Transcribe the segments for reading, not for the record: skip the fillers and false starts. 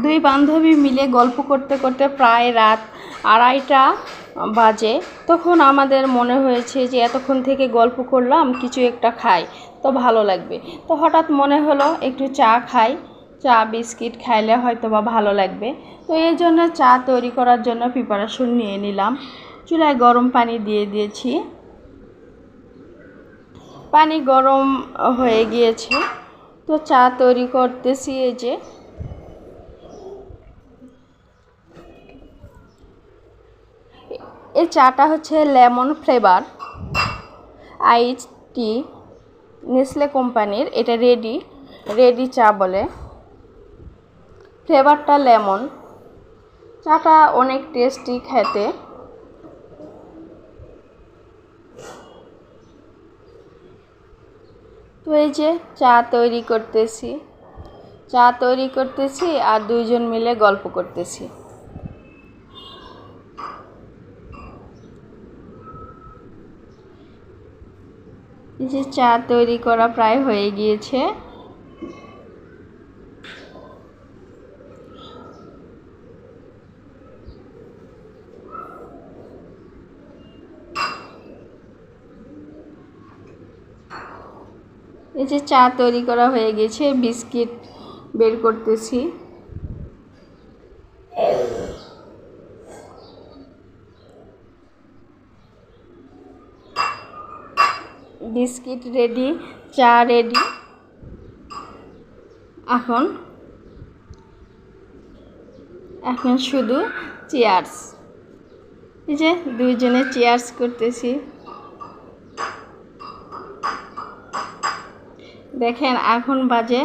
দুই বান্ধবী মিলে গল্প করতে করতে প্রায় রাত 2:30টা বাজে। তখন আমাদের মনে হয়েছে যে এতক্ষণ থেকে গল্প করলাম, কিছু একটা খাই তো ভালো লাগবে। তো হঠাৎ মনে হলো একটু চা খাই, চা বিস্কিট খাইলে হয়তো বা ভালো লাগবে। তো এই জন্য চা তৈরি করার জন্য প্রিপারেশন নিয়ে নিলাম। চুলায় গরম পানি দিয়ে দিয়েছি, পানি গরম হয়ে গিয়েছে। তো চা তৈরি করতেছি। এই যে এই চাটা হচ্ছে লেমন ফ্লেভার আইস টি, নেসলে কোম্পানির। এটা রেডি চা বলে, ফ্লেভারটা লেমন। চাটা অনেক টেস্টি খেতে। তো এই যে চা তৈরি করতেছি আর দুইজন মিলে গল্প করতেছি। এই যে চা তৈরি করা প্রায় হয়ে গিয়েছে। এই যে চা তৈরি করা হয়ে গেছে, বিস্কিট বের করতেছি। বিস্কিট রেডি, চা রেডি। এখন শুধু চিয়ার্স। এই যে দুইজনে চিয়ার্স করতেছি। দেখেন এখন বাজে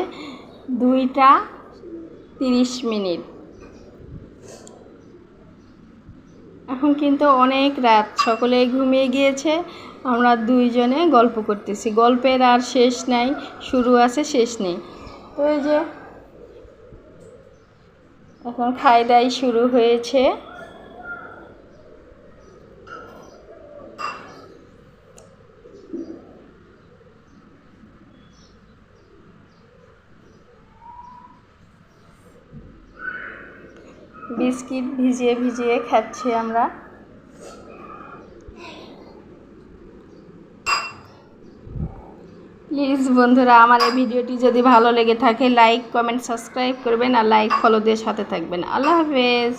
2:30। এখন কিন্তু অনেক রাত, সকলেই ঘুমিয়ে গিয়েছে। আমরা দুইজনে গল্প করতেছি, গল্পের আর শেষ নাই, শুরু আছে শেষ নেই। তো এই যে এখন খাই দাই শুরু হয়েছে। বিস্কিট ভিজিয়ে ভিজিয়ে খাচ্ছি আমরা। প্লিজ বন্ধুরা, আমার এই ভিডিওটি যদি ভালো লেগে থাকে লাইক কমেন্ট সাবস্ক্রাইব করবেন আর লাইক ফলো দিয়ে সাথে থাকবেন। আল্লাহ হাফেজ।